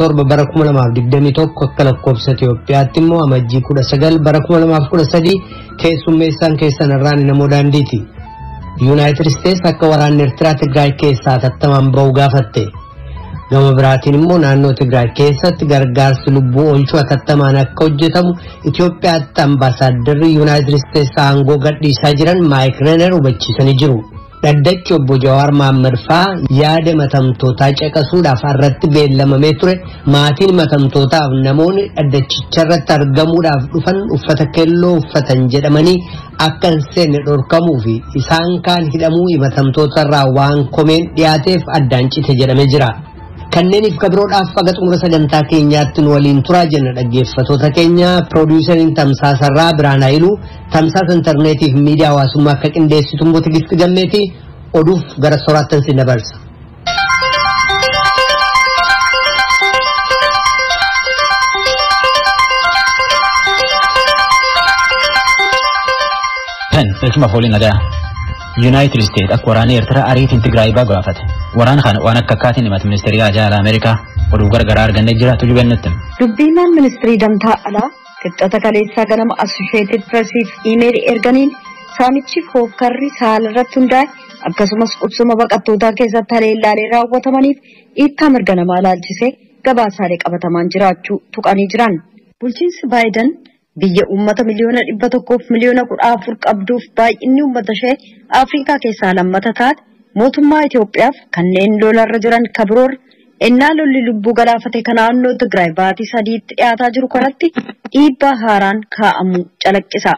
torba bara 2021 akka lakkoofsa Itoophiyaatti immoo amajjii 19 bara 2013 keessummeessaan keessan irraan namoo daandiiti. United States akka waraanni Eertiraa Tigraay keessaa tattamaan ba'u gaafatte. Gama biraatiin immoo naannoo Tigraay keessatti gargaarsi lubbuu oolchuu tattamaan akka hojjetamu Itoophiyaatti ambaasaaddarri United States aangoo gadhiisaa jiran Mike Renner hubachiisanii jiru. Daddachi obbo Jawaar Mohaammed faa yaada matamtootaa caqasuudhaaf irratti beellamamee ture maatiin matamtootaaf namoonni daddachicharratti argamuudhaaf dhufan uffata keelloo uffatan jedhamanii akka hin seenne dhorkamuu fi isaan kaan hidhamuu matamtootarraa waan komeen dhiyaateef addaan cite jedhamee jira. Kanneeniif kabiroodhaaf faga xumura sagantaa keenyaatti nu waliin turaa jenna dhaggeeffattoota keenya. Produuseriin Tamsaasarraa Biraan Haayiluu, tamsaasa intarneetiif miidiyaa hawaasummaa akka qindeessitu immoo Tigisti Gammeetii oduuf gara soraattan si dabarsa. Ekuma fooliin adaa United States akka waraana Eertiraa ariitiin Tigraay gaafate. Waraan kana waan akka kaatiin himata ministeerii ajaa Ameerikaa oduu gargaraa argannee jira tuju bennutti. Dubbiimaan ministeerii damtaa alaa qixxata kaleessaa ganama Associated Pressiif iimeelii erganiin saamichi hookkarri saalarratti hundaa'e akkasumas qubsuma baqattootaa keessatti haleellaalee raawwatamaniif dhiittaa mirga namaa ilaalchisee gabaasaalee qabatamaan jiraachuu tuqanii jiran. Bulchiinsi Baayiden biyya uummata miliyoona 100 miliyoona 14 qabduuf baay'inni uummata ishee Afrikaa keessaa lammata taate mootummaa Itoophiyaaf kanneen lolarra jiran kabiroor ennaa lolli lubbuu galaafate kan naannoo Tigraay baatii 3tti dhiyaataa jiru kanatti dhiibbaa haaraan kaa'amu calaqqisa.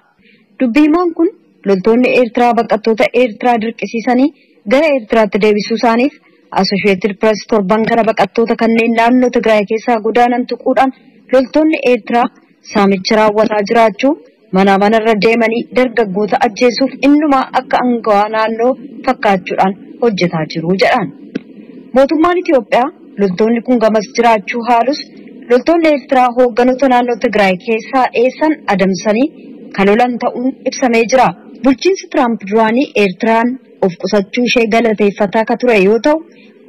Dubbiimaan kun loltoonni Eertiraa baqattoota Eertiraa dirqisiisanii gara Eertiraatti deebisuu isaaniif Associated Press torban kana baqattoota kanneen naannoo Tigraay keessaa godaanan tuquudhaan loltoonni Eertiraa saamicha raawwataa jiraachuu manarra deemanii dargaggoota ajjeesuuf innumaa akka angawaa naannoo fakkaachuudhaan hojjetaa jiru jedhan. Mootummaan Itoophiyaa loltoonni kun gamas jiraachuu haalus loltoonni Eertiraa hoogganoota naannoo Tigraay keessaa dheessan adamsanii kalolan ta'uun ibsamee jira. Bulchiinsi Tiraamp duraanii Eertiraan of qusachuu ishee galateeffataa ka ture yoo ta'u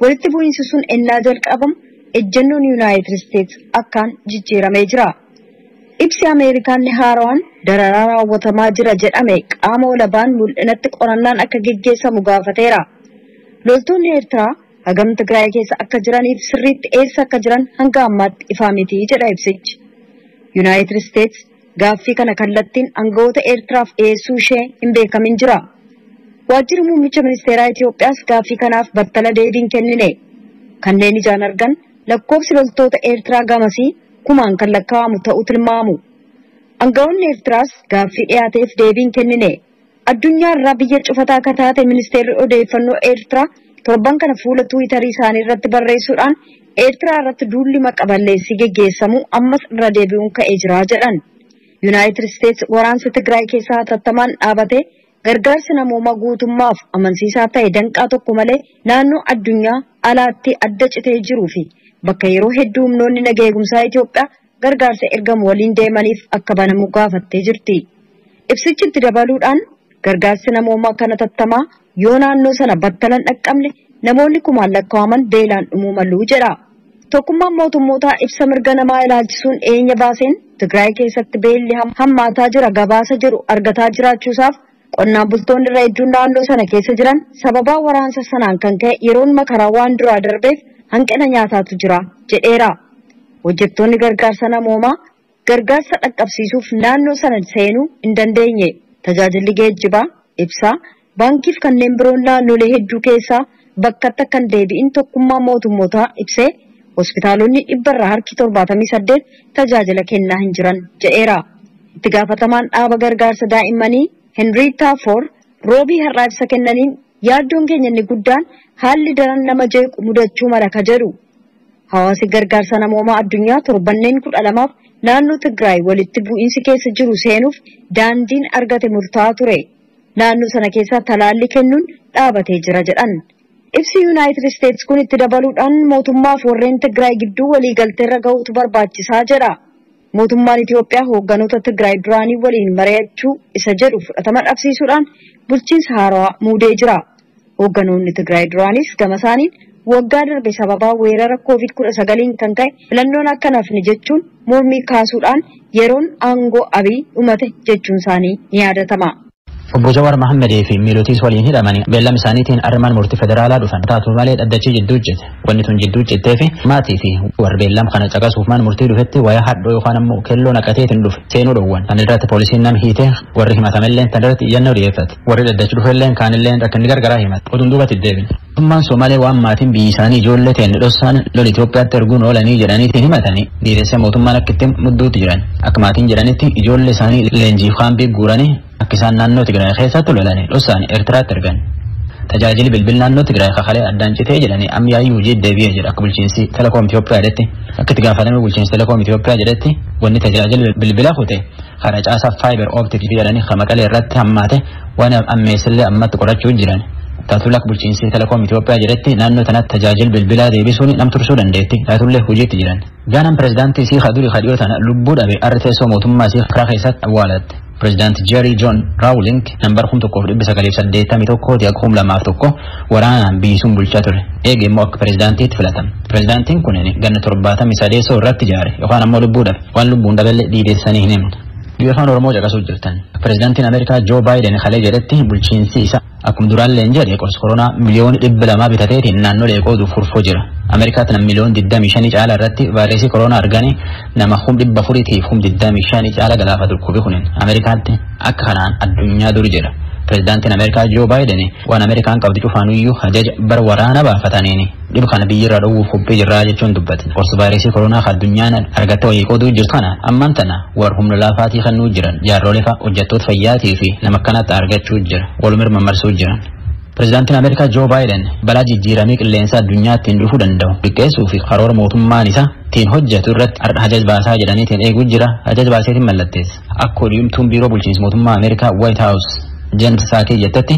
walitti bu'iinsi sun ennaa jalqabamu ejjennoon United States akkaan jijjiiramee jira. Ibsi Ameerikaan haaraan dararaa raawwatamaa jira jedhame qaama olabaan mul'inatti qorannaan akka geggeessamu gaafateera. Loltoonni Eertiraa hagam Tigraay keessa akka jiraniif sirriitti eessa akka jiran hanga ammaatti ifaa miti jedha ibsichi. United States gaaffii kana kallattiin aangawoota Eertiraaf dhiyeessuu ishee hin beekamin jira. Waajjirri muummicha ministeeraa Itoophiyaas gaaffii kanaaf battala deebiin kennine. Kanneen ijaan argan lakkoofsi loltoota Eertiraa gamasii kumaan kan lakkaa'amu ta'uu tilmaamu. Aangawoonni Eertiraas gaaffii dhiyaateef deebiin kennine. Addunyaa irraa biyya cufataa akka taate ministeerri odeeffannoo Eertiraa torban kana fuula Tiwiitarii isaanii irratti barreessuudhaan Eertiraa irratti duulli maqaballeessii geggeessamu ammas irra deebi'uun ka'ee jira jedhan. United States waraansa Tigraay keessaa hatattamaan dhaabatee gargaarsi namoomaa guutummaaf amansiisaa ta'e danqaa tokko malee naannoo addunyaa alaatti adda citee jiruu fi bakka yeroo hedduu humnoonni nagaa eegumsaa Itoophiyaa gargaarsa ergamu waliin deemaniif akka banamu gaafattee jirti. Ibsichi itti dabaluudhaan gargaarsi namoomaa kana tattamaa yoo naannoo sana battalan dhaqqabne namoonni kumaan lakkaa'aman beelaan dhumuu malu jedha. Tokkummaan mootummootaa ibsa mirga namaa ilaalchisuun eenya baaseen Tigraay keessatti beelli hammaataa jira gabaasa jedhu argataa jiraachuusaaf qonnaan bultoonni irra hedduun naannoo sana keessa jiran sababaa waraansa sanaan kan ka'e yeroon makaraa waan duraa darbeef hanqina nyaataatu jira jedheera. Hojjettoonni gargaarsa namoomaa gargaarsa dhaqqabsiisuuf naannoo sana seenuu hin dandeenye. Tajaajilli geejjibaa, ibsaa, baankiif kanneen biroon naannolee hedduu keessaa bakkatti kan deebi'in tokkummaa mootummootaa ibsee hospitaalonni 78 tajaajila kennaa hin jiran jedheera. Itti gaafatamaan dhaaba gargaarsa daa'immanii Henrietta Ford roobii har'aa ibsa kennaniin yaaddoon keenya inni guddaan haalli daran nama jeequ mudachuu mala ka jedhu. Hawaasi gargaarsa namoomaa addunyaa torbanneen 12f naannoo Tigraay walitti bu'iinsi keessa jiru seenuuf daandiin argate murtaa'aa ture. Naannoo sana keessa talaalli kennuun dhaabatee jira jedhan. Ibsi United States kun itti dabaluudhaan mootummaaf warreen Tigraay gidduu waliigalteerra ga'uutu barbaachisaa jedha. Mootummaan Itoophiyaa hoogganoota Tigraay duraanii waliin mari'achuu isa jedhu fudhatama dhabsiisuudhaan bulchiinsa haarawaa muudee jira. Hoogganoonni Tigraay duraanis gama isaaniin waggaa darbe sababa weerara COVID-19 kan ka'e filannoon akka nafne jechuun mormii kaasuudhaan yeroon aangoo Abiy dhumate jechuun isaanii ni yaadatama. Obbo Jawar Mohammed fi miilootis waliin hidhamanii beellam isaaniitiin armaan murtii federaalaa dhufan taatu malee dhaddachi jidduu jette wanni tun jidduu jettee fi maatii fi warra beellam kana caqasuuf maan murtii dhufetti waya hadhoo yookaan ammoo kelloo naqateetiin dhufe seenuu dhowwan kan irratti poolisiin nam hiite warri himatamelleen tan irratti iyyannoo dhiyeeffate warri dhaddachi dhufelleen kaanilleen rakkinni gargaraa himate oduun duubatti deebin mootummaan Somaalee waan maatiin biyyi isaanii ijoollee ta'een dhossaan lol Itoophiyaatti erguun oolanii jedhaniitiin himatanii dhiiressa mootummaan akkitti mudduutti jiran akka maatiin jedhanitti ijoollee isaanii leenjiif kaambii guuranii akka isaan naannoo Tigraay keessatti lolanii dhossaan Eertiraatti ergan. Tajaajili bilbil naannoo Tigraay kakalee addaan citee jedhanii ammayyaa'ii hojii deebi'ee jira akka bulchiinsi Telekoom Itoophiyaa jedhetti akka itti gaafatame bulchiinsi Telekoom Itoophiyaa jedhetti wanni tajaajili bilbilaa kute karaa caasaa faayibar ooptik jedhanii Maqalee irratti hammaate waan ammeessillee ammatti qorachuu jiran. Taatulak bulchiinsi Telekoom Itoophiyaa jedhetti naannoo tanatti tajaajila bilbilaa deebisuun nam tursuu dandeetti taatullee hojiitti jiran. Gaanaan pirezidaantii isii Khaduri Khadiyoo tana lubbuu dhabe arteessoo mootummaa isii karaa keessatti awwaalatte. President Jerry John Rawling nambar 1981 yakkum lamaaf tokko waraanaan biisuun bulchaa ture. Eegee immoo akka pirezidaantiitti filatame. Pirezidaantiin kun ganna 73 irratti ijaare yookaan ammoo lubbuu dhabe waan lubbuun dhabeellee dhiideessanii hin himne. Afaan Oromoo caqasuu jirtan. Pirezidaantiin Ameerikaa Joe Biden halee jedhetti bulchiinsi isaa akkuma duraallee jedhe qorsa koronaa miliyoona 200 bitateetiin naannolee qooduuf furfoo jira. Ameerikaatti nama miliyoona 25 caala irratti vaayirasii koronaa arganii nama 400 fi 25 caala galaafatu dhukkubni kunin Ameerikaatti akka kanaan addunyaa dur jira. Pirezidaantiin Ameerikaa Joe Biden waan Ameerikaan qabdu cufaanuyyuu ajaja bara waraana baafataniini dhibu kana biyyirraa dhowwuuf qophii jirraa jechuun dubbate. Qorsa vaayirasii koronaa addunyaan argattee wayii qooduu jirtu kana ammaan tana warra humna laafaatii kennuu jiran jaarrolee fa'a hojjettoota fayyaatii fi nama kanatti argachuu jira walumir mammarsuu jiran. Pirezidaantiin Ameerikaa Joe Biden balaa jijjiiramii qilleensa addunyaatti hin dhufuu danda'u liqqeessuu fi karoora mootummaan isaa ittiin hojjetu irratti ajaj baasaa jedhaniitiin eeguu jira ajaj baaseetiin mallatteessa. Akka odeeffamtuun biiroo bulchiinsa mootummaa Ameerikaa White House James Saki jettetti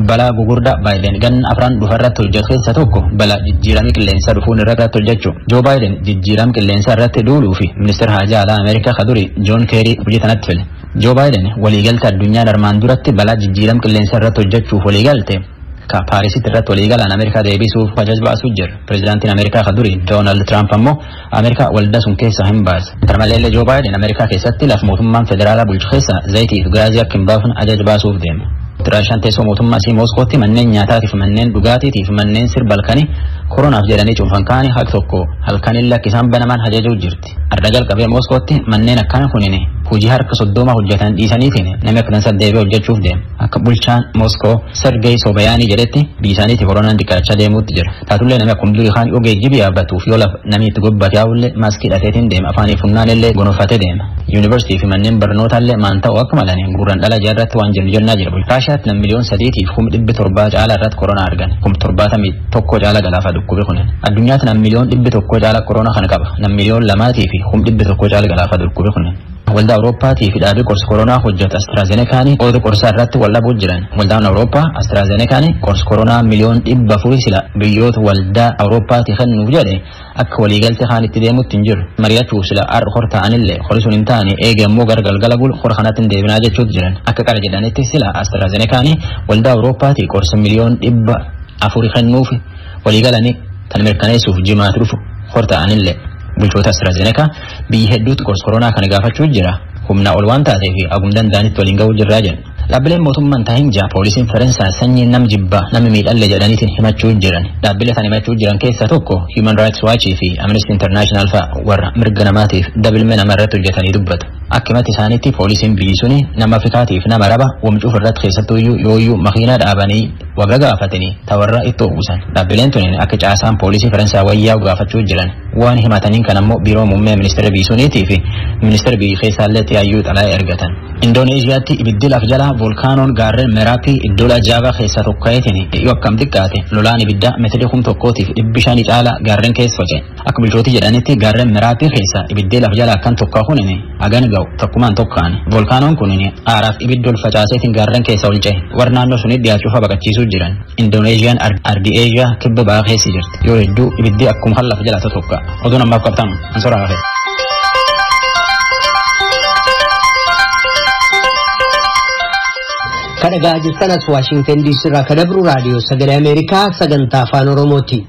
balaa gugurdaa Biden ganna afran dhufarratti hojjetu keessa tokko balaa jijjiiramii qilleensaa dhufuun irratti hojjechuu. Joe Biden jijjiiramii qilleensaa irratti duuluu fi ministeera haajaa alaa Ameerikaa Khaduri John Kerry hojii tanatti file. Joe Biden waliigalta addunyaan armaan duratti balaa jijjiiramii qilleensaa irratti hojjechuuf waliigalte ka Paarisitti irratti waliigalaan Ameerikaa deebisuuf ajaj baasuu jira. Pirezidaantiin Ameerikaa Khaduri Donald Trump ammoo Ameerikaa waldaa sun keessaa hin baase. Tarmaleellee Joe Biden Ameerikaa keessatti laf mootummaan federaalaa bulchu keessa zayitii fi gaazii akka hin baafne ajaj baasuuf deema. Raashaan teessoo mootummaa isii Mooskootti manneen nyaataatii fi manneen dhugaatiitii fi manneen sirba halkanii koronaaf jedhanii cuunfan kaanii haq tokko halkanillee akka isaan banaman ajajuu jirti. Arda jalqabee Mooskootti manneen akkana kunini hojii harka 30 hojjetan dhiisaniitiin namni akka dansa deebi'ee hojjechuuf deema. Akka bulchaan Mooskoo Sergey Sobyaanii jedhetti biyya isaaniitti koronaan xiqqaachaa deemuutti jira. Taatullee namni akkuma durii kaan dhugee jibii yaabbatuuf yoo namni itti gobbate yaa'ullee maaskii hidhateetiin deema afaanii funnaanillee gonoffatee deema. Yuunivarsiitii fi manneen barnootaallee maan ta'u akka malaniin gurraan dhala jaarratti waan jiru jennaa jira. Raashaatti nam miliyoon 3.7 caala irratti koronaa argan. 71 caala galaafa dhukkube kunin. Addunyaatti nam miliyoon 100 caala koronaa kana qaba. Nam miliyoon 2 fi 100 caala galaafa dhukkube kunin. Waldaa Awurooppaatii fi dhaabii qorsa koronaa hojjetu AstraZenecaanii oomisha qorsaa irratti wal dhabuu jiran. Waldaan Awurooppaa AstraZenecaanii qorsa koronaa miliyoon 400 sila biyyoota waldaa Awurooppaatii kennuuf jedhe akka waliigaltee kaan itti deemutti hin jiru. Mari'achuuf sila har'a hor ta'anillee hori sun hin taane eegammoo gargalgala gul hor kanatti hin deebinaa jechuutti jiran. Akka qara jedhanitti sila AstraZenecaanii waldaa Awurooppaatii qorsa miliyoon 400 kennuuf waliigalanii tan mirkaneessuuf jimaatti dhufu hor ta'anillee. Bulchoota AstraZeneca biyya hedduutti qorsa koronaa kana gaafachuu jira. Humna ol waan taateef agum danda'anitti waliin ga'uu jirraa jedhan. Dhaabbileen mootummaan taa'injaa poolisiin Faransaay sanyii nam jibbaa namni miidhalle jedhaniitiin himachuu jiran. Dhaabbilee sana himachuu jiran keessaa tokko Human Rights Watch fi Amnesty International fa'a warra mirga namaatiif dabilmee nama irratti hojjetanii dubbatu. Akka himatti isaaniitti poolisiin biyyi suni nama Afrikaatiif nama raba wamcuuf irratti keessattuyyuu yooyyuu makiinaa dhaabanii waga gaafatanii tawarra itti uwwisan. Dhaabbileen tuniin akka caasaan poolisii Faransaay wayyaa'u gaafachuu jiran. Waan himataniin kan ammoo biiroo muummee ministeera biyyi suniitii fi ministeera biyyi keessaallee xiyaayyuu xalaa'ee ergatan. Indoneeziyaatti ibiddi laf jalaa volkaanoon gaarreen Meraappii iddoo ajaa'ibaa keessaa tokko ta'eetiin yoo akkam xiqqaate lolaan ibiddaa meetirii 1,500 caala gaarreen keessa faca'e. Akka bulchootii jedhanitti gaarreen Meraappii keessa ibiddee laf jalaa kan tokko kunini hagan ga'u tokkumaan tokkaani. Volkaanoon kunini aaraaf ibidda ol facaaseetiin gaarreen keessa ol ce'e. Warra naannoo sunitti dhiyaachuuf baqachiisuu jiran. Indoneeziyaan ardi Eeshiyaa kibba ba'aa keessa jirti. Yoo hedduu ibiddi akkuma kan lafa jalaa tokko. Oduun ammaaf qabtan ansoraa hafe. Kadhagaa jirtan as Washington DC irraa kadabru raadiyoo sagalee Ameerikaa sagantaa afaan Oromooti.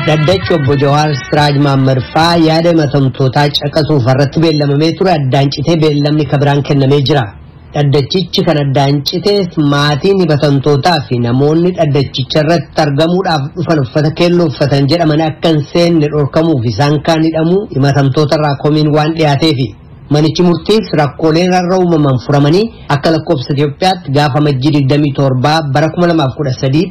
Daddachi obbo Jawaar Siraaj Mahammad faa yaada himatamtootaa caqasuuf irratti beellamamee ture addaan citee beellamni kabiraan kennamee jira. Daddachichi kan addaan citeef maatiin himatamtootaa fi namoonni daddachicha irratti argamuudhaaf dhufan uffata keelloo uffatan jedhaman akka hin seenne dhorkamuuf isaan kaan hidhamuu himatamtoota irraa komiin waan dhiyaateefi. Manichi murtiif rakkooleen irra uumaman furamanii akka lakkoofsa Itoophiyaatti gaafa Majjii 27 bara 2013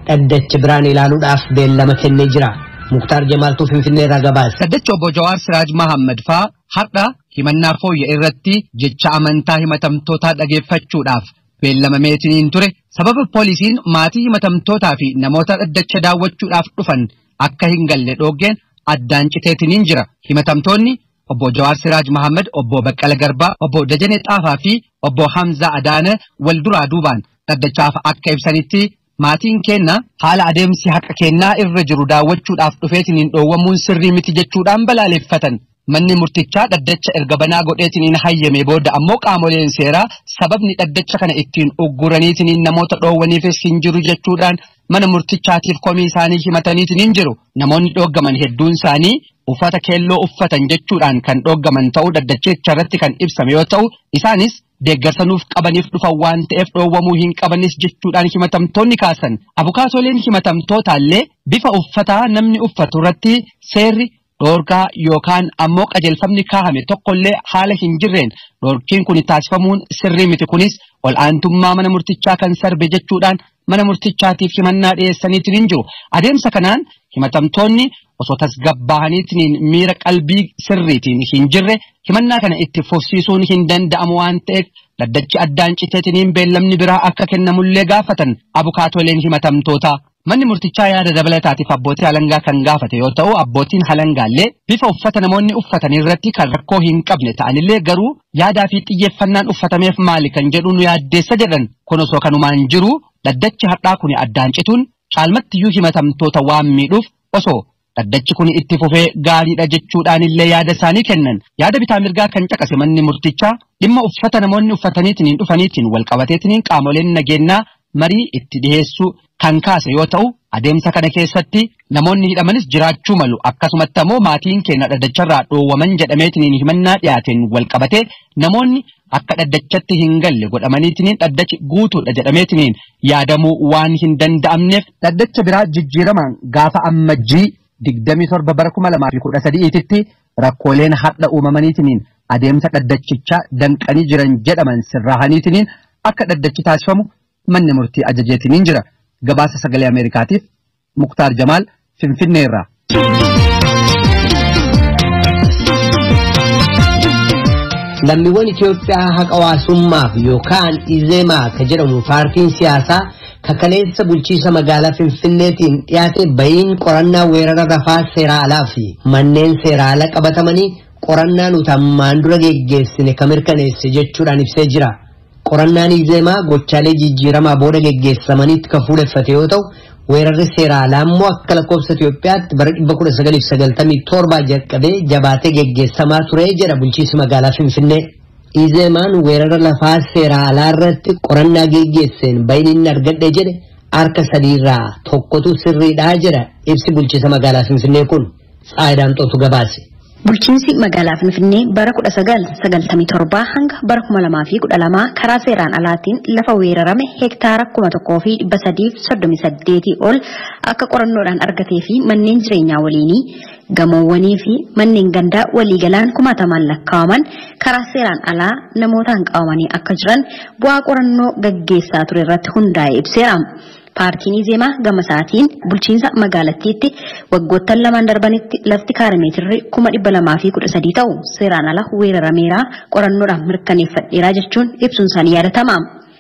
daddacha biraan ilaaluudhaaf beellama kennee jira. Muktaar Jamaaltuu Finfinnee irraa gabaase. Daddacha obbo Jawaar Siraaj Mahammad faa har'a himannaa fooyya irratti jecha amantaa himatamtootaa dhageeffachuudhaaf beellamameetiin ture. Sababa poolisiin maatii himatamtootaa fi namoota daddacha daawwachuudhaaf dhufan akka hin galle dhoggeen addaan citeetiin jira. Himatamtoonni obbo Jawaar Siraaj Mahammad, obbo Baqqala Garbaa, obbo Dajanee Xaafaa fi obbo Hamza Adaana wal duraa duubaan daddachaaf akka ibsanitti maatiin kenna haala adeemsi haqa kennaa irra jiru daawwachuudhaaf dhufeetiin dhoowwamuun sirrii miti jechuudhaan balaaleffatan. Manni murtichaa daddacha erga banaa godheetiin hayyame booda ammoo qaamoleen seeraa sababni daddacha kana ittiin ugguraniitiin namoota dhoowwaniifis hin jiru jechuudhaan mana murtichaatiif komii isaanii himataniitiin jiru. Namoonni dhooggaman hedduun isaanii uffata keelloo uffatan jechuudhaan kan dhooggaman ta'uu daddachicha irratti kan ibsame yoo ta'u isaanis deeggarsanuuf qabaniif dhufan waan ta'eef dhoowwamuu hin qabanis jechuudhaan himatamtoonni kaasan. Abukaatoleen himatamtootaallee bifa uffataa namni uffatu irratti seerri dhoorgaa yookaan ammoo qajeelfamni kaahame tokkollee haala hin jirreen dhoorkiin kun taasifamuun sirrii miti kunis ol aantummaa mana murtichaa kan sarbe jechuudhaan mana murtichaatiif himannaa dhiyeessaniitiin hin jiru. Adeemsa kanaan himatamtoonni osoo tasgabbaa'aniitiin miira qalbii sirriitiin hin jirre himannaa kana itti fufsiisuun hin danda'amu waan ta'eef daddachi addaan citeetiin beellamni biraa akka kennamullee gaafatan abukaatoleen himatamtootaa. Manni murtichaa yaada dabalataatiif abbootii halangaa kan gaafate yoo ta'u abbootiin halangaallee bifa uffata namoonni uffatan irratti kan rakkoo hin qabne ta'anillee garuu yaadaa fi xiyyeeffannaan uffatameef maali kan jedhu nu yaaddeessa jedhan. Kun osoo kanumaan jiru daddachi har'aa kun addaan cituun caalmattiyyuu himatamtoota waan miidhuuf osoo daddachi kun itti fufee gaariidha jechuudhaanillee yaada isaanii kennan. Yaada bitaa mirgaa kan caqase manni murtichaa dhimma uffata namoonni uffataniitiin dhufaniitiin wal qabateetiin qaamoleen nageenyaa marii itti dhiheessuu kan kaase yoo ta'u adeemsa kana keessatti namoonni hidhamanis jiraachuu malu akkasumatti ammoo maatiin keenya daddacharraa dhoowwaman jedhameetiin himannaa dhiyaateen wal qabatee namoonni akka daddachatti hin galle godhamaniitiin daddachi guutuudha jedhameetiin yaadamuu waan hin danda'amneef daddacha biraa jijjiiramaan gaafa Amajjii 27 bara 2013tti rakkooleen hadha uumamaniitiin adeemsa daddachichaa danqanii jiran jedhaman sirraahaniitiin akka daddachi taasifamu manni murtii ajajeetiin jira. Gabaasa Sagalee Ameerikaatiif Muktaar Jamaal Finfinneerraa. Lammiiwwan Itoophiyaa haqa hawaasummaaf yookaan izeemaa ka jedhamu paartiin siyaasaa kakaleessa bulchiisa magaalaa Finfinneetiin dhiyaate bahiin qorannaa weerara rafaa seeraa alaa fi manneen seeraa ala qabatamanii qorannaa nuti ammaan dura geggeessine kan mirkaneesse jechuudhaan ibsee jira. Qorannaan izeemaa gochaalee jijjiiramaa booda geggeessamanitti kan fuudheffate yoo ta'u weerarri seeraa alaa immoo akka lakkoofsa Itoophiyaatti bara 1997 jalqabee jabaatee geggeessamaa ture jedha bulchiinsi magaalaa Finfinnee. Izeemaan weerara lafaa seeraa alaa irratti qorannaa geggeesseen bahiin inni argadhe jedhe harka sadiirraa tokkotu sirriidhaa jedha ibsi bulchiinsa magaalaa Finfinnee kun. Saayidaan Xootu gabaase. Bulchiinsi magaalaa Finfinnee bara 1997 hanga bara 2012 karaa seeraan alaatiin lafa weerarame hektaara 1,338 ol akka qorannoodhaan argatee fi manneen jireenyaa waliinii gamoowwanii fi manneen gandaa waliigalaan 10,000 lakkaa'aman karaa seeraan alaa namootaan qabamanii akka jiran bu'aa qorannoo gaggeessaa ture irratti hundaa'ee ibseera. Paartiin Izeemaa gama isaatiin bulchiinsa magaalattiitti waggoottan lamaan darbanitti lafti kaarameetirri 213 ta'u seeraan ala weerarameera qorannoodhaan mirkaneeffadheera jechuun ibsuun isaanii yaadatama.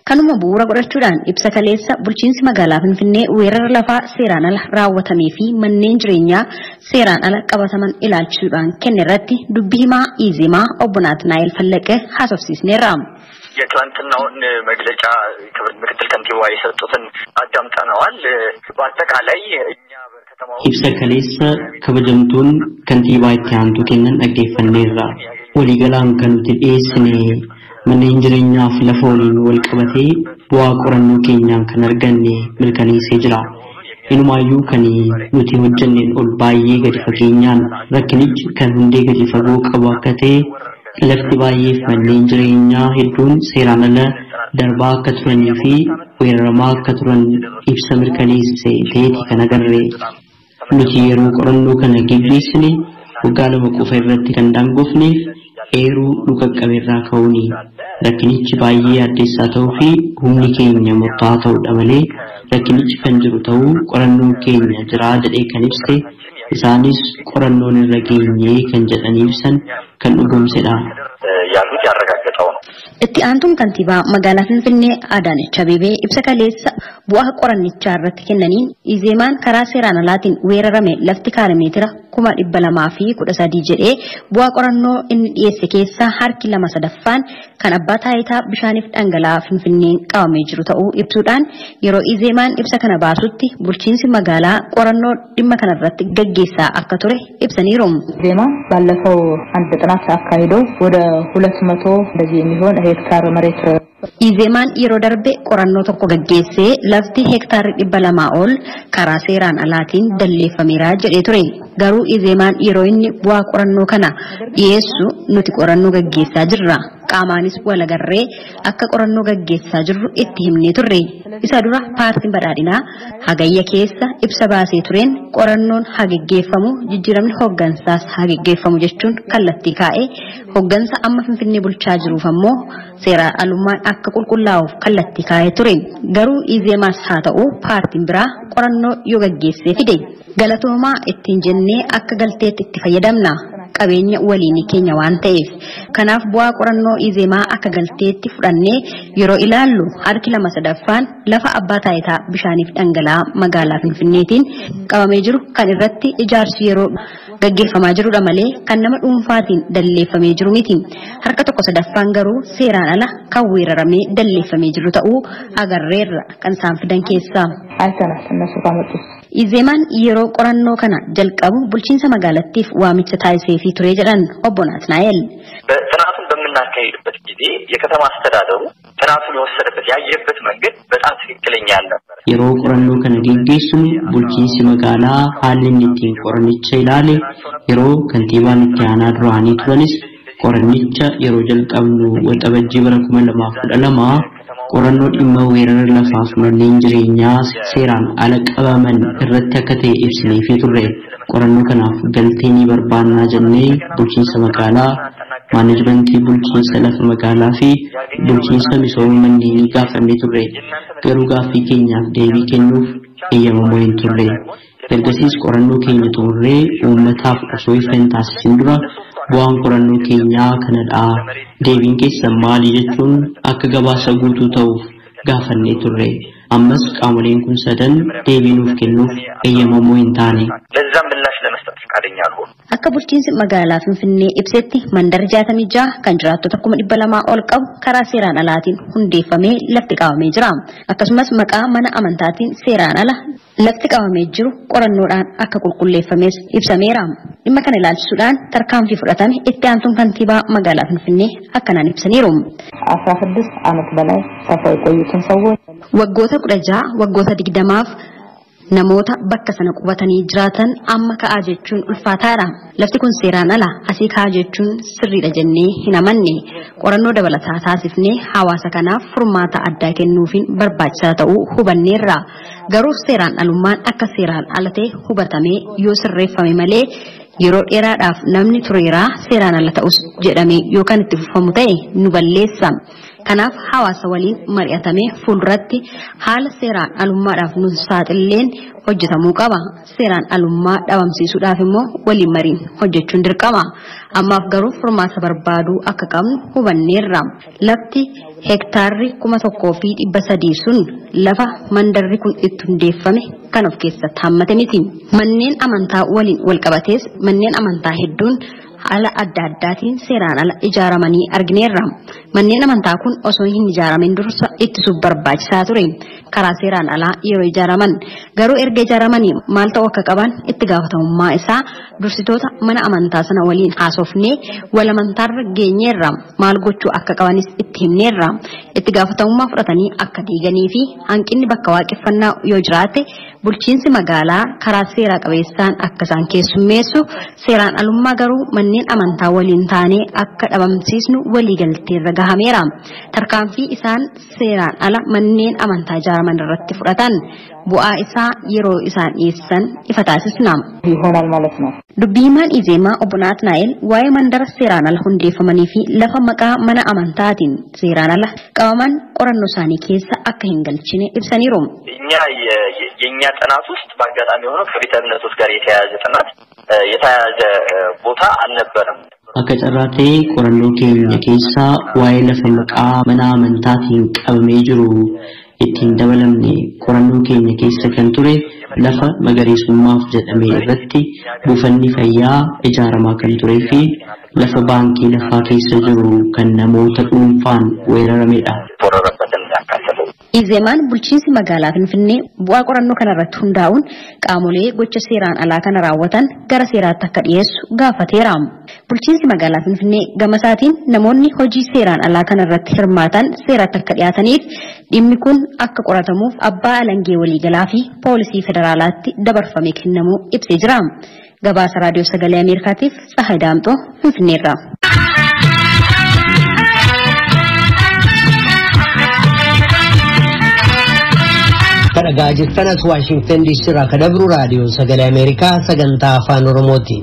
Kanuma bu'uura godhachuudhaan ibsa kaleessa bulchiinsi magaalaa Finfinnee weerara lafaa seeraan ala raawwatamee fi manneen jireenyaa seeraan ala qabataman ilaalchisuudhaan kenne irratti dubbii himaa Izeemaa obbo Naatnaa'el Fallaqee haasofsiisneerra. የትላንትናውን መግለጫ ምክትል ከንቲባ የሰጡትን አዳምጠናል። በአጠቃላይ እኛ በከተማው ኢብሳ ከሌሳ ከበጀምቱን ከንቲባ ይታንቱ ከነን አገፈኔራ ወሊገላን ከኑት ኤስኔ መነን ጅሬኛፍ ለፎሊን ወልቀበቴ ቡአ ቆረኑ ኬኛን ከነርገኔ ምልከኔ ሴጅራ Inumayyuu kan nuti hojjanneen ol baay'ee gadi fageenyaan rakkinichi kan hundee gadi fagoo qabu akka ta'e lafti baay'eef manneen jireenyaa hedduun seeraan ala darbaa akka turanii fi weeraramaa akka turan ibsa mirkaneesse ta'eeti kan agarre. Nuti yeroo qorannoo kana gaggeessine waggaa lama qofa irratti kan daangofneef eeruu dhuga qabeerraa ka'uuni. Rakkinichi baay'ee addeessaa ta'uu fi humni keenya murtaa'aa ta'uudha malee rakkinichi kan jiru ta'uu qorannoon keenya jiraa jedhee kan ibse isaanis qorannoon irra geenyee kan jedhanii ibsan kan dhugoomsedha. Yaaduu ያረጋገጠው ነው። Itti aantuun kantiibaa magaalaa Finfinnee Adaanech Abeebee ibsa kaleessa bu'aa qorannichaa irratti kennaniin Izeemaan karaa seeraan alaatiin weerarame lafti kiiloomeetira 213 jedhee bu'aa qorannoo inni dhiyeesse keessaa harki 2/3 kan abbaa taayitaa bishaaniif dhangala'aa Finfinneen qabamee jiru ta'uu ibsuudhaan yeroo Izeemaan ibsa kana baasutti bulchiinsi magaalaa qorannoo dhimma kana irratti gaggeessaa akka ture ibsaniiru. Izeemaan ባለፈው አንድ ጥናት አካሂዶ ወደ 200 እንደዚህ የሚሆን ሄክታር መሬት Izeemaan yeroo darbe qorannoo tokko gaggeessee lafti hektaarri 200 ol karaa seeraan alaatiin dalleeffameera jedhee ture. Garuu Izeemaan yeroo inni bu'aa qorannoo kana dhiyeessu nuti qorannoo gaggeessaa jirra. Qaamaanis walagarree akka qorannoo gaggeessaa jirru itti himnee turre. Isa dura paartiin badhaadhinaa hagayya keessa ibsa baasee tureen qorannoon hagaggeeffamu jijjiiramni hooggansaas hagaggeeffamu jechuun kallattii kaa'ee hooggansa amma Finfinnee bulchaa jiruuf ammoo seeraan alummaan akka qulqullaa'uuf kallattii kaa'ee ture. Garuu Izeemaas haa ta'u paartiin biraa qorannoo yoo gaggeessee fide galatoomaa ittiin jennee akka galteetti itti fayyadamna. Qabeenya waliin keenya waan ta'eef kanaaf bu'aa qorannoo Izeemaa akka galteetti fudhannee yeroo ilaallu harki 2/3 lafa abbaa taayitaa bishaaniif dhangala'aa magaalaa Finfinneetiin qabamee jiru kan irratti ijaarsi yeroo gaggeeffamaa jirudha malee kan nama dhuunfaatiin dalleeffamee jiru miti. Harka 1/3 garuu seeraan ala kan weeraramee dalleeffamee jiru ta'uu agarreerra kan isaan fidan keessaa. አይተናል እነሱ ካመጡት Izeemaan yeroo qorannoo kana jalqabu bulchiinsa magaalattiif waamicha taasisee fi ture jedhan obbo Naatnaa'el. ጥናቱን በምናካሄድበት ጊዜ የከተማ አስተዳደሩ ጥናቱን የወሰደበት ያየበት መንገድ በጣም ትክክለኛ አልነበረ። yeroo qorannoo kana gaggeessinu bulchiinsi magaalaa haalli inni ittiin qoranicha ilaale yeroo kantiibaan itti aanaa duraanii turanis qoranicha yeroo jalqabnu waxabajjii bara 2012 qorannoo dhimma weerara lafaaf manneen jireenyaa seeraan ala qabaman irratti akka ta'e ibsinee fi turre. Qorannoo kanaaf galtee ni barbaannaa jennee bulchiinsa magaalaa, maanajimentii bulchiinsa lafa magaalaa fi bulchiinsa misooma manneenii gaafannee turre. Garuu gaaffii keenyaaf deebii kennuuf eeyyamamoo hin turre. Ergasiis qorannoo keenya xumurree uummataaf osoo ifa hin taasisin dura bu'aan qorannoo keenyaa kanadha. Deebiin keessan maali jechuun akka gabaasa guutuu ta'uuf gaafannee turre. Ammas qaamoleen kun sadan deebii nuuf kennuuf eeyyamamoo hin taane. ለዛም ምላሽ ለመስጠት ፈቃደኛ አልሆኑ። Akka bulchiinsi magaalaa Finfinnee ibsetti mandarri 66 kan jiraattota 200 ol qabu karaa seeraan alaatiin hundeeffamee lafti qabamee jira. Akkasumas maqaa mana amantaatiin seeraan ala lafti qabamee jiru qorannoodhaan akka qulqulleeffames ibsameera. Dhimma kana ilaalchisuudhaan tarkaanfii fudhatame itti aantuun kantiibaa magaalaa Finfinnee akkanaan ibsaniiru. 16 ዓመት በላይ ሰፍረው የቆዩትን ሰዎች Waggoota 16 waggoota 20f namoota bakka sana qubatanii jiraatan amma ka'aa jechuun ulfaataadha. Lafti kun seeraan ala asii ka'aa jechuun sirriidha jennee hin amanne. Qorannoo dabalataa taasifnee hawaasa kanaaf furmaata addaa kennuufiin barbaachisaa ta'uu hubanneerra. Garuu seeraan alummaan akka seeraan ala ta'e hubatamee yoo sirreeffame malee yeroo dheeraadhaaf namni tureeraa seeraan ala ta'us jedhamee yookaan itti fufamu ta'e nu balleessa. Kanaaf hawaasa waliin mari'atamee fuulduratti haala seeraan alummaadhaaf nu saaxileen hojjetamuu qaba. Seeraan alummaa dhabamsiisuudhaaf immoo waliin mariin hojjechuun dirqama. Ammaaf garuu furmaata barbaaduu akka qabnu hubanneerra. Lafti hektaarri 1,300 sun lafa mandarri kun itti hundeeffame kan of keessatti hammate miti. Manneen amantaa waliin wal qabatees manneen amantaa hedduun haala adda addaatiin seeraan ala ijaaramanii argineerra. Manneen amantaa kun osoo hin ijaaramin dursa ittisuuf barbaachisaa ture. Karaa seeraan alaa yeroo ijaaraman garuu erga ijaaramanii maal ta'uu akka qaban itti gaafatamummaa isaa dursitoota mana amantaa sana waliin haasofnee wal amantaarra geenyeerra. Maal gochuu akka qabanis itti himneerra. Itti gaafatamummaa fudhatanii akka diiganii fi hanqinni bakka waaqeffannaa yoo jiraate bulchiinsi magaalaa karaa seera qabeessaan akka isaan keessummeessu seeraan alummaa garuu manneen amantaa waliin taanee akka dhabamsiisnu waliigaltee irra gahameera. Tarkaanfii isaan seeraan ala manneen amantaa ijaaraman irratti fudhatan bu'aa isaa yeroo isaan dhiyeessan ifa taasisna. ይሆናል ማለት ነው። Dubbii himaan Izeemaa obbo Naatnaa'el waa'ee mandara seeraan ala hundeeffamanii fi lafa maqaa mana amantaatiin seeraan ala qabaman qorannoo isaanii keessa akka hin galchine ibsaniiru. የኛ ጥናት ውስጥ በአጋጣሚ ሆኖ ከቤተ እምነቶች ጋር የተያያዘ ቦታ አልነበረም። akka carraa ta'ee qorannoo keenya keessaa waa'ee lafa maqaa mana amantaatiin qabamee jiru ittiin dabalamne qorannoo keenya keessa kan ture lafa magariisummaaf jedhamee irratti buufanni fayyaa ijaaramaa kan turee fi lafa baankii lafaa keessa jiru kan namoota dhuunfaan weeraramedha. Izeemaan bulchiinsi magaalaa Finfinnee bu'aa qorannoo kanarratti hundaa'uun qaamolee gocha seeraan alaa kana raawwatan gara seeraatti akka dhiyeessu gaafateera. Bulchiinsi magaalaa Finfinnee gama isaatiin namoonni hojii seeraan alaa kanarratti hirmaatan seeratti akka dhiyaataniif dhimmi kun akka qoratamuuf abbaa alangee waliigalaa fi poolisii federaalaatti dabarfamee kennamuu ibsee jira. Gabaasa raadiyoo sagalee Ameerikaatiif Tsahaay Daamxoo Finfinneerraa. Kadhagaa jirtanas Washington DC irraa kadabru raadiyoo sagalee Ameerikaa sagantaa afaan Oromooti.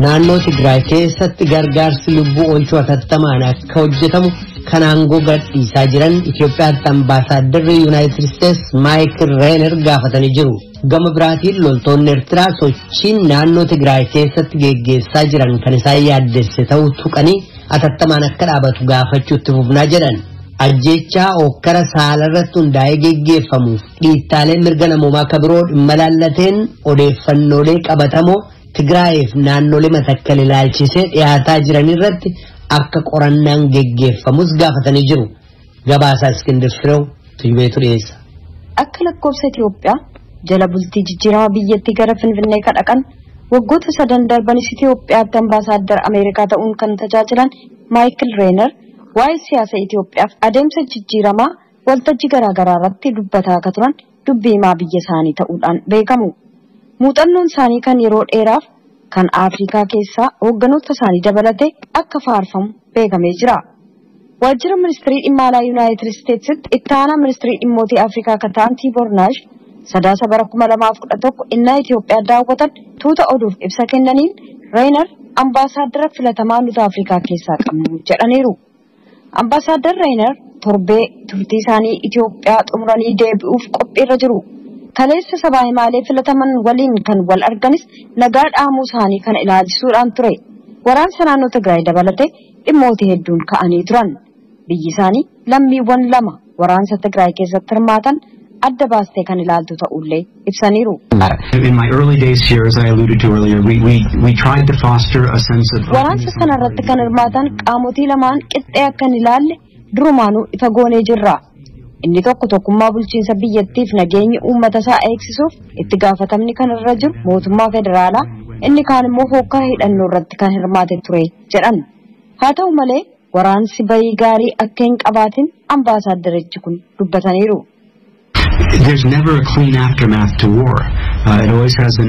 Naannoo Tigraay keessatti gargaarsi lubbuu oolchuu hatattamaan akka hojjetamu kan aangoo gadhiisaa jiran Itoophiyaatti ambaasaaddarri Yuunaayitid Isteets Maayikil Reener gaafatanii jiru. Gama biraatiin loltoonni Eertiraa sochiin naannoo Tigraay keessatti geggeessaa jiran kan isaan yaaddesse ta'uu tuqanii hatattamaan akka dhaabatu gaafachuutti fufnaa jedhan. Ajjechaa okkara saalarratti hundaa'ee geggeeffamuuf dhiittaalee mirga namoomaa akka biroo dhimma laallateen odeeffannoolee qabatamoo Tigraayiif naannolee Matakkal ilaalchisee dhiyaataa jiran irratti akka qorannaan geggeeffamus gaafatanii jiru. Gabaasaa Iskindir Firew Tuybeetu dhiyeessa. Akka lakkoofsa Itoophiyaa jala bultii jijjiirama biyyattii gara Finfinnee kadhaqan waggoota 3 darbanis Itoophiyaatti ambaasaadar Ameerikaa ta'uun kan tajaajilan Maayikil Reener waa'ee siyaasa Itoophiyaaf adeemsa jijjiiramaa waltajjii garaagaraa irratti dubbataa akka turan dubbii himaa biyya isaanii ta'uudhaan beekamu. Muuxannoon isaanii kan yeroo dheeraaf kan Afrikaa keessaa hoogganoota isaanii dabalatee akka faarfamu beekamee jira. Waajjira ministirii dhimma alaa Yuunaayitid Isteetsitti itti aanaa ministirii dhimmoota Afrikaa kan ta'an Tiiboor Naash sadaasa bara 2011 innaa Itoophiyaa daawwatan tuuta oduuf ibsa kennaniin Reener ambaasaadara filatamaa nuti Afrikaa keessaa qabnu jedhaniiru. Ambaasaadar Reener torbee turtii isaanii Itoophiyaa xumuranii deebi'uuf qophiirra jiru. Kaleessa sabaa himaalee filataman waliin kan wal arganis nagaa dhaamuu isaanii kana ilaalchisuudhaan ture. Waraansa naannoo Tigraay dabalatee dhimmoota hedduun ka'anii turan. Biyyi isaanii lammiiwwan 2 waraansa Tigraay keessatti hirmaatan adda baastee kan ilaaltu ta'ullee ibsaniiru. In my early days here, as I alluded to earlier, we tried to foster a sense of waraansa sanarratti kan hirmaatan qaamotii lamaan qixxee akka hin ilaalle durumaanuu ifa goonee jirra. Inni tokkummaa bulchiinsa biyyattiif nageenya uummata isaa eegsisuuf itti gaafatamni kan irra jiru mootummaa federaalaa inni kaan immoo hokkara hidhannoo irratti kan hirmaate ture jedhan. Haa ta'u malee waraansi bayii gaarii akka hin qabaatin ambaasaadarichi kun dubbataniiru. There's never a clean aftermath to war. It always has an